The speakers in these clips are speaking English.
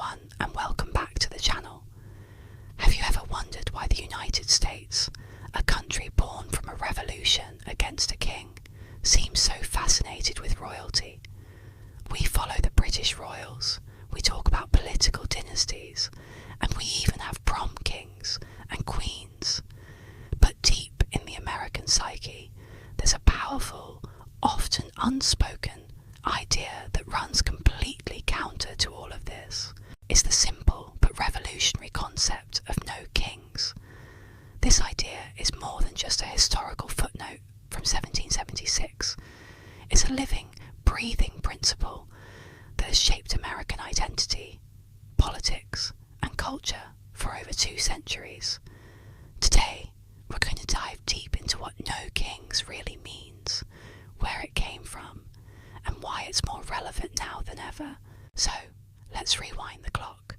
everyone, and welcome back to the channel. Have you ever wondered why the United States, a country born from a revolution against a king, seems so fascinated with royalty? We follow the British royals, we talk about political dynasties, and we even have prom kings and queens. But deep in the American psyche, there's a powerful, often unspoken idea that runs completely counter to all of this. It's the simple but revolutionary concept of no kings. This idea is more than just a historical footnote from 1776. It's a living, breathing principle that has shaped American identity, politics, and culture for over 2 centuries. Today, we're going to dive deep into what no kings really means, where it came from, and why it's more relevant now than ever. So, let's rewind the clock.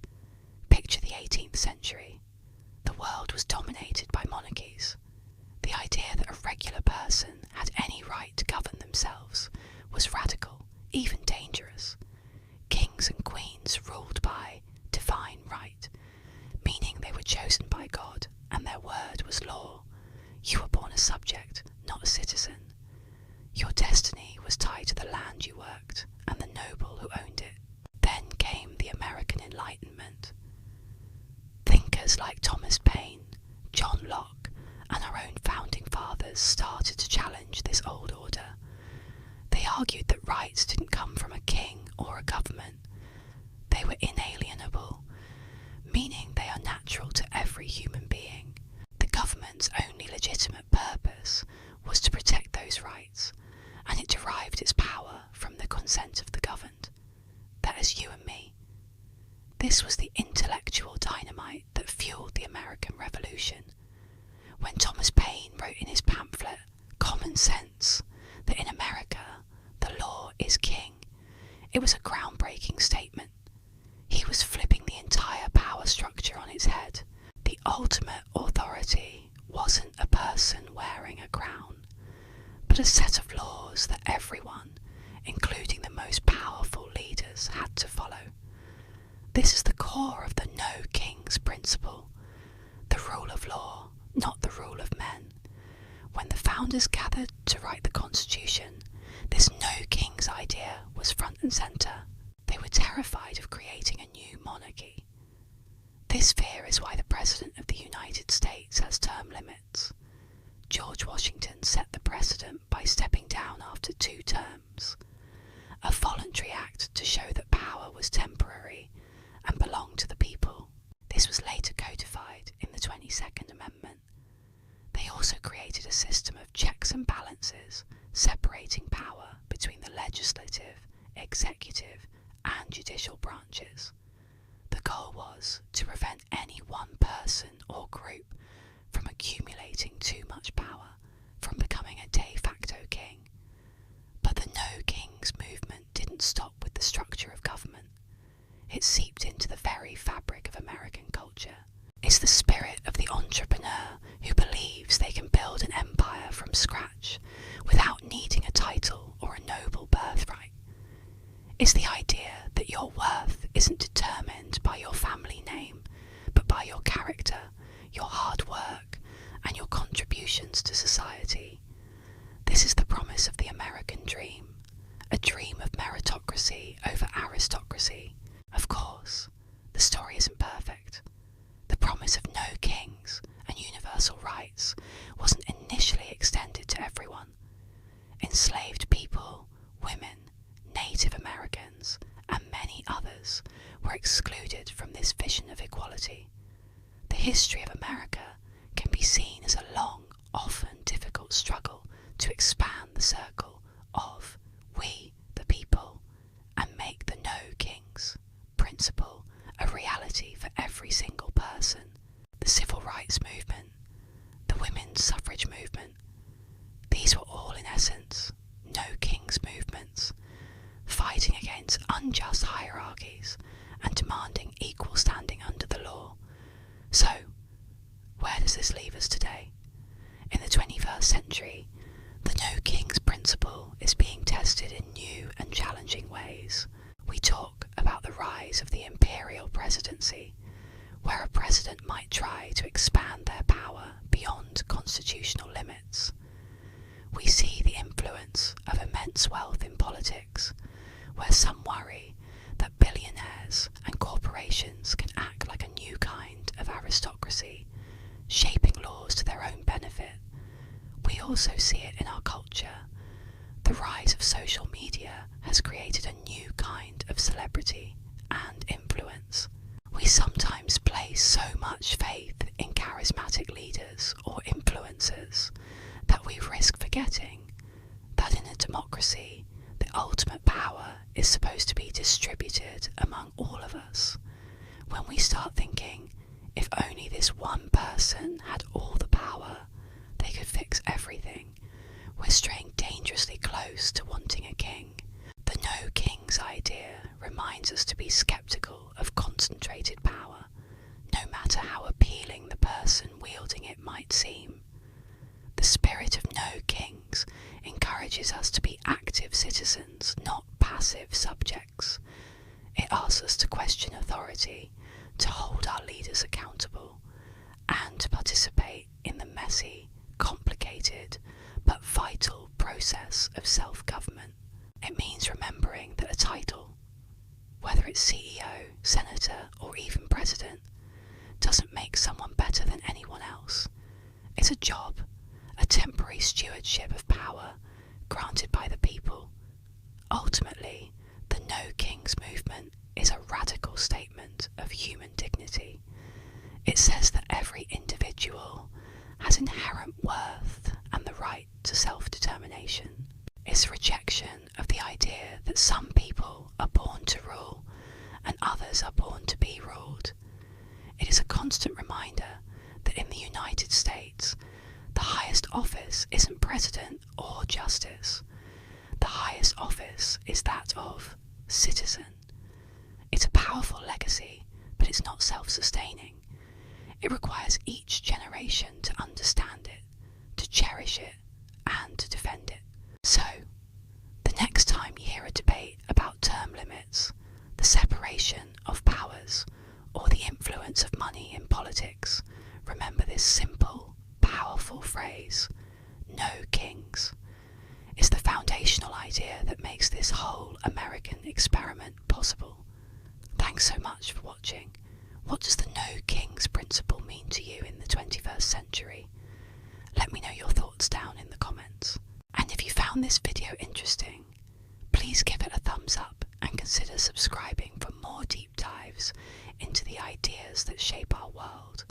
Picture the 18th century. The world was dominated by monarchies. The idea that a regular person had any right to govern themselves was radical, even dangerous. Kings and queens ruled by divine right, meaning they were chosen by God and their word was law. You were born a subject, not a citizen. Your destiny was tied to the land you worked and the noble who owned it. Then came the American Enlightenment. Thinkers like Thomas Paine, John Locke, and our own founding fathers started to challenge this old order. They argued that rights didn't come from a king or a government. They were inalienable, meaning they are natural to every human being. The government's only legitimate purpose was to protect those rights, and it derived its power from the consent of the governed. That is you and me. This was the intellectual dynamite that fueled the American Revolution. When Thomas Paine wrote in his pamphlet, Common Sense, that in America, the law is king, it was a groundbreaking statement. He was flipping the entire power structure on its head. The ultimate authority wasn't a person wearing a crown, but a set of laws that everyone, including the most powerful leaders, had to follow. This is the core of the no kings principle, the rule of law, not the rule of men. When the founders gathered to write the Constitution, this no kings idea was front and centre. They were terrified of creating a new monarchy. This fear is why the President of the United States has term limits. George Washington set the precedent by stepping down after 2 terms, a voluntary act to show that power was temporary and belonged to the people. This was later codified in the 22nd Amendment. They also created a system of checks and balances separating power between the legislative, executive, and judicial branches. The goal was to prevent any one person or group from accumulating too much power, from becoming a de facto king. But the No Kings movement didn't stop with the structure of government. It seeped into the very fabric of American culture. It's the spirit of the entrepreneur who believes they can build an empire from scratch without needing a title or a noble birthright. It's the idea that your worth isn't determined by your family name, but by your character, your hard work, and your contributions to society. This is the promise of the American dream, a dream of meritocracy over aristocracy. Of course, the story isn't perfect. The promise of no kings and universal rights wasn't initially extended to everyone. Enslaved people, women, Native Americans, and many others were excluded from this vision of equality. The history of America can be seen as a long, often difficult struggle to expand the circle of we, the people, and make the no kings principle a reality for every single person. The civil rights movement, the women's suffrage movement, these were all in essence no kings movements, fighting against unjust hierarchies and demanding equal standing under the law. So, where does this leave us today? In the 21st century, the no kings principle is being tested in new and challenging ways. We talk about the rise of the imperial president president might try to expand their power beyond constitutional limits. We see the influence of immense wealth in politics, where some worry that billionaires and corporations can act like a new kind of aristocracy, shaping laws to their own benefit. We also see it in our culture. The rise of social media has created a new kind of celebrity and influence. We sometimes place so much faith in charismatic leaders or influencers that we risk forgetting that in a democracy, the ultimate power is supposed to be distributed among all of us. When we start thinking, if only this one person had all the power, they could fix everything, we're straying dangerously close to wanting a king. The no kings idea reminds us to be skeptical of concentrated power, no matter how appealing the person wielding it might seem. The spirit of no kings encourages us to be active citizens, not passive subjects. It asks us to question authority, to hold our leaders accountable, and to participate in the messy, complicated, but vital process of self-government. It means remembering that a title, whether it's CEO, senator, or even president, doesn't make someone better than anyone else. It's a job, a temporary stewardship of power granted by the people. Ultimately, the No Kings movement is a radical statement of human dignity. It says that every individual has inherent worth and the right to self-determination. It's a rejection of the idea that some people are born to rule and others are born to be ruled. It is a constant reminder that in the United States, the highest office isn't president or justice. The highest office is that of citizen. It's a powerful legacy, but it's not self-sustaining. It requires each generation to understand it, to cherish it, and to defend it. So, the next time you hear a debate about term limits, the separation of powers, or the influence of money in politics, remember this simple, powerful phrase: no kings. It's the foundational idea that makes this whole American experiment possible. Thanks so much for watching. What does the no kings principle mean to you in the 21st century? Let me know your thoughts down in the comments. And if you found this video interesting, please give it a thumbs up and consider subscribing for more deep dives into the ideas that shape our world.